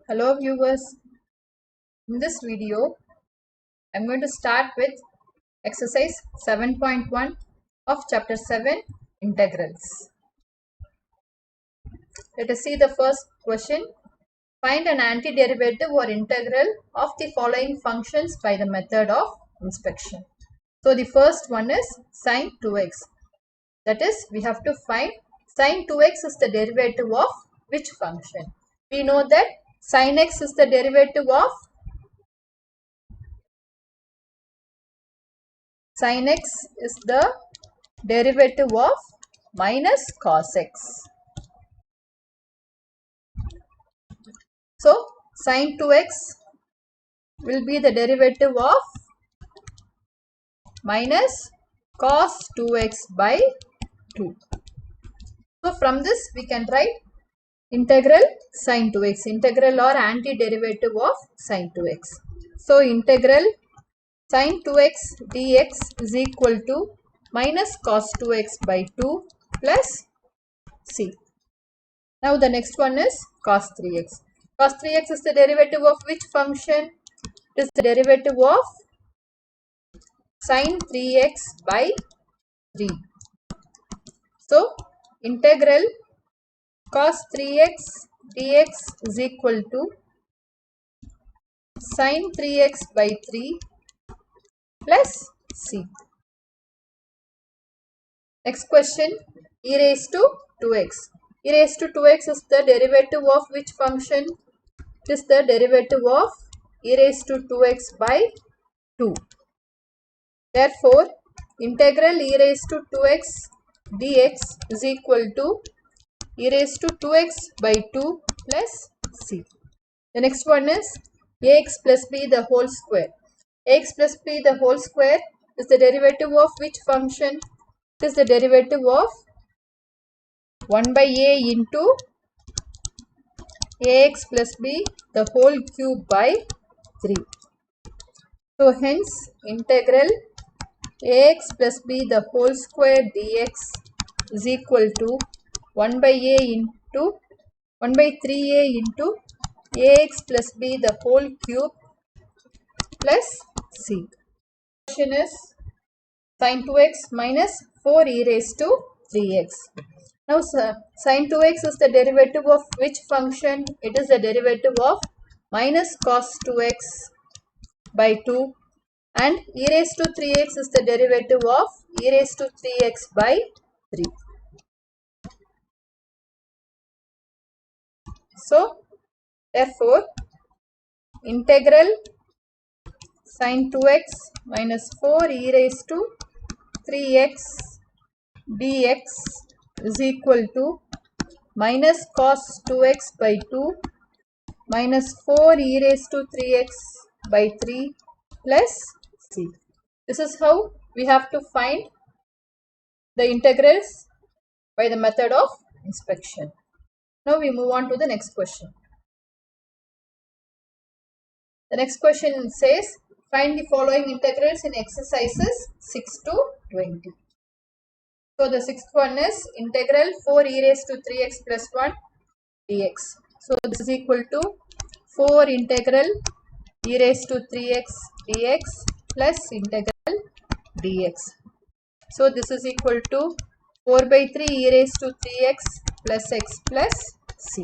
Hello viewers, in this video I am going to start with exercise 7.1 of chapter 7 integrals. Let us see the first question. Find an antiderivative or integral of the following functions by the method of inspection. So the first one is sine 2x. That is, we have to find sine 2x is the derivative of which function. We know that sin x is the derivative of sin x is the derivative of minus cos x. So, sin 2x will be the derivative of minus cos 2x by 2. So, from this we can write integral sin 2x, integral or antiderivative of sin 2x. So, integral sin 2x dx is equal to minus cos 2x by 2 plus c. Now the next one is cos 3x. Cos 3x is the derivative of which function? It is the derivative of sin 3x by 3. So integral cos 3x dx is equal to sin 3x by 3 plus c. Next question, e raised to 2x. E raised to 2x is the derivative of which function? It is the derivative of e raised to 2x by 2. Therefore, integral e raised to 2x dx is equal to e raised to 2x by 2 plus c. The next one is ax plus b the whole square. Ax plus b the whole square is the derivative of which function? It is the derivative of 1 by a into ax plus b the whole cube by 3. So hence integral ax plus b the whole square dx is equal to 1 by a into 1 by 3a into ax plus b the whole cube plus c. Question is sin 2x minus 4 e raised to 3x. Now sin 2x is the derivative of which function? It is the derivative of minus cos 2x by 2, and e raised to 3x is the derivative of e raised to 3x by 3. So, therefore, integral sin 2x minus 4 e raised to 3x dx is equal to minus cos 2x by 2 minus 4 e raised to 3x by 3 plus c. This is how we have to find the integrals by the method of inspection. Now we move on to the next question. The next question says, find the following integrals in exercises 6 to 20. So the sixth one is integral 4 e raised to 3x plus 1 dx. So this is equal to 4 integral e raised to 3x dx plus integral dx. So this is equal to 4 by 3 e raised to 3x plus x plus c.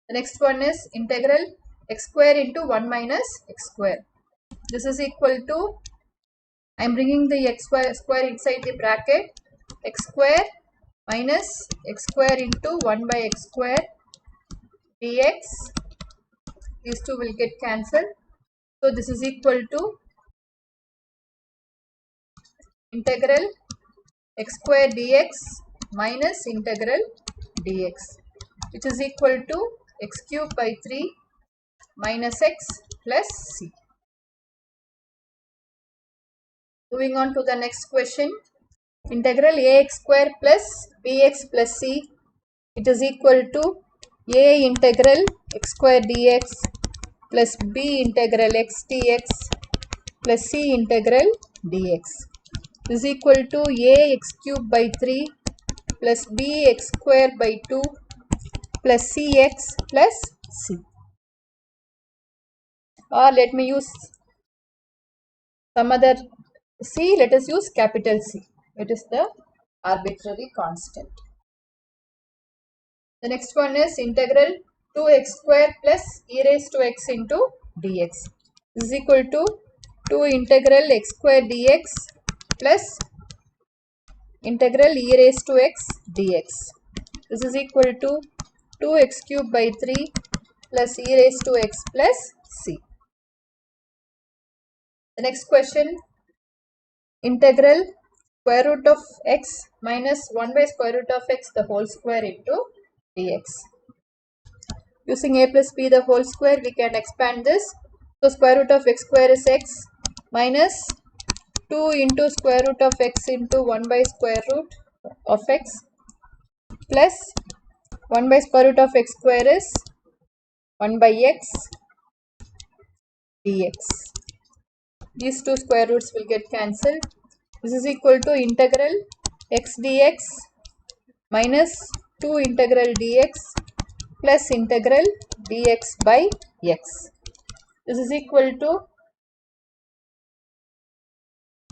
The next one is integral x square into 1 minus x square. This is equal to, I am bringing the x square inside the bracket, x square minus x square into 1 by x square dx. These two will get cancelled. So this is equal to integral x square dx minus integral dx, which is equal to x cube by 3 minus x plus c. Moving on to the next question. Integral ax square plus bx plus c, it is equal to a integral x square dx plus b integral x dx plus c integral dx is equal to a x cube by 3 plus bx square by 2 plus cx plus c. Or let me use some other c, let us use capital C. It is the arbitrary constant. The next one is integral 2x square plus e raised to x into dx is equal to 2 integral x square dx plus integral e raised to x dx. This is equal to 2x cube by 3 plus e raised to x plus c. The next question, integral square root of x minus 1 by square root of x the whole square into dx. Using a plus b the whole square, we can expand this. So square root of x square is x minus 2 into square root of x into 1 by square root of x plus 1 by square root of x square is 1 by x dx. These two square roots will get cancelled. This is equal to integral x dx minus 2 integral dx plus integral dx by x. This is equal to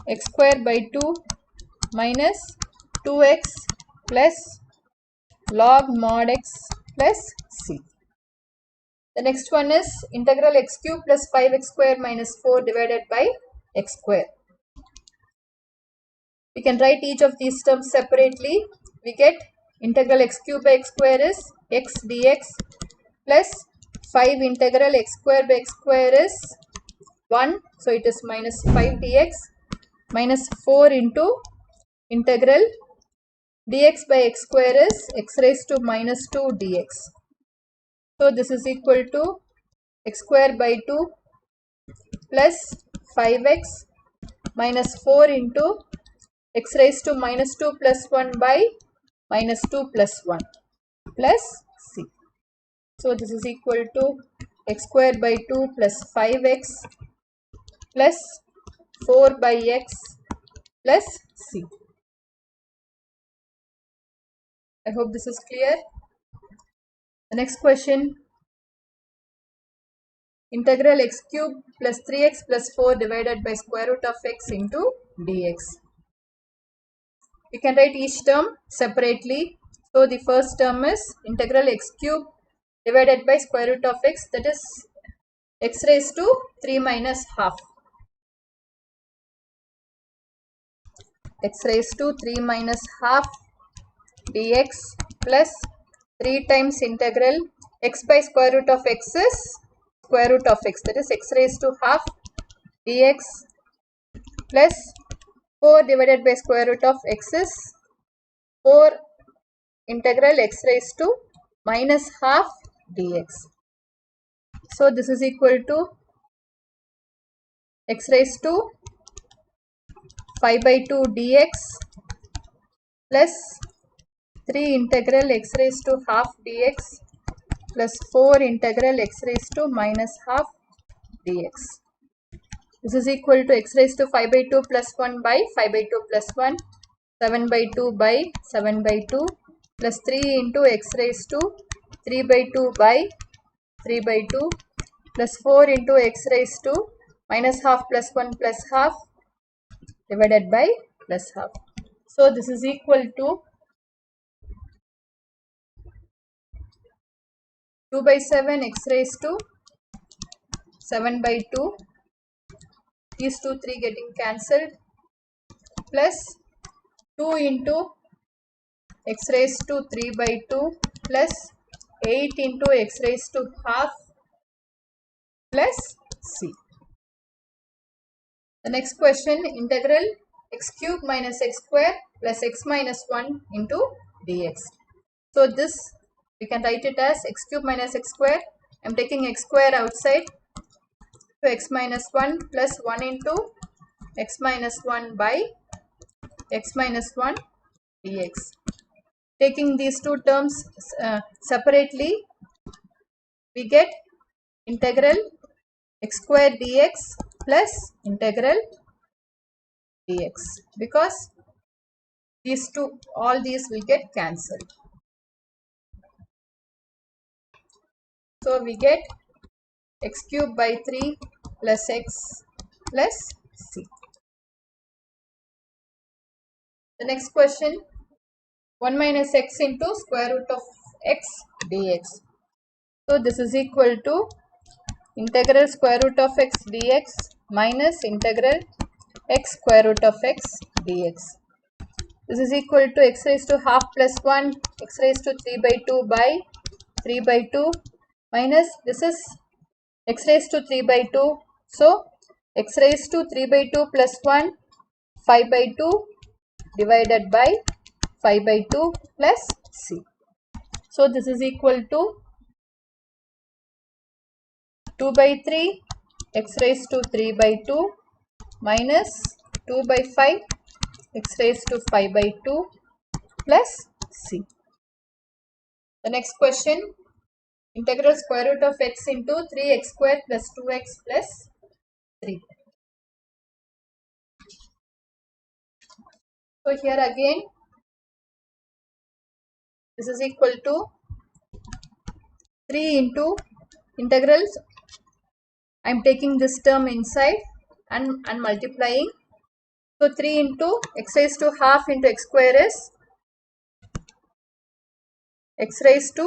x square by 2 minus 2x plus log mod x plus c. The next one is integral x cube plus 5x square minus 4 divided by x square. We can write each of these terms separately. We get integral x cube by x square is x dx plus 5 integral x square by x square is 1. So it is minus 5 dx minus 4 into integral dx by x square is x raised to minus 2 dx. So this is equal to x square by 2 plus 5x minus 4 into x raised to minus 2 plus 1 by minus 2 plus 1 plus c. So this is equal to x square by 2 plus 5x plus 4 by x plus c. I hope this is clear. The next question, integral x cube plus 3x plus 4 divided by square root of x into dx. We can write each term separately. So the first term is integral x cube divided by square root of x, that is x raised to 3 minus half. X raised to 3 minus half dx plus 3 times integral x by square root of x is square root of x, that is x raised to half dx plus 4 divided by square root of x is 4 integral x raised to minus half dx. So this is equal to x raised to 5 by 2 dx plus 3 integral x raised to half dx plus 4 integral x raised to minus half dx. This is equal to x raised to 5 by 2 plus 1 by 5 by 2 plus 1, 7 by 2 by 7 by 2 plus 3 into x raised to 3 by 2 by 3 by 2 plus 4 into x raised to minus half plus 1 plus half divided by plus half. So this is equal to 2 by 7 x raised to 7 by 2, these 2 3 getting cancelled, plus 2 into x raised to 3 by 2 plus 8 into x raised to half plus c. The next question, integral x cube minus x square plus x minus 1 into dx. So this we can write it as x cube minus x square. I am taking x square outside. So x minus 1 plus 1 into x minus 1 by x minus 1 dx. Taking these two terms separately, we get integral x square dx plus integral dx, because these two, all these will get cancelled. So we get x cube by 3 plus x plus c. The next question, 1 minus x into square root of x dx. So this is equal to integral square root of x dx minus integral x square root of x dx. This is equal to x raised to half plus 1, x raised to 3 by 2 by 3 by 2 minus this is x raised to 3 by 2. So x raised to 3 by 2 plus 1, 5 by 2 divided by 5 by 2 plus c. So this is equal to 2 by 3 x raised to 3 by 2 minus 2 by 5 x raised to 5 by 2 plus c. The next question, integral square root of x into 3x square plus 2x plus 3. So here again this is equal to 3 into integrals. I am taking this term inside and multiplying. So 3 into x raised to half into x square is x raised to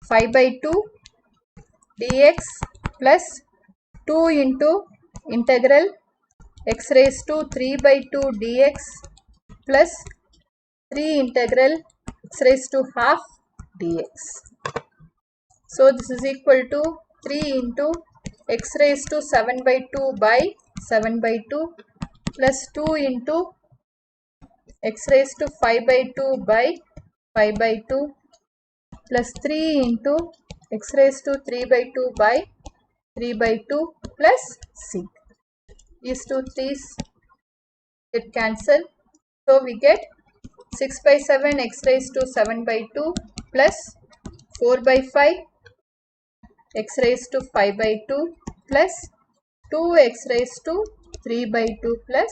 5 by 2 dx plus 2 into integral x raised to 3 by 2 dx plus 3 integral x raised to half dx. So this is equal to 3 into x raised to 7 by 2 by 7 by 2 plus 2 into x raised to 5 by 2 by 5 by 2 plus 3 into x raised to 3 by 2 by 3 by 2 plus c. These two 3's get cancelled. So we get 6 by 7 x raised to 7 by 2 plus 4 by 5 x raised to 5 by 2 plus 2 x raised to 3 by 2 plus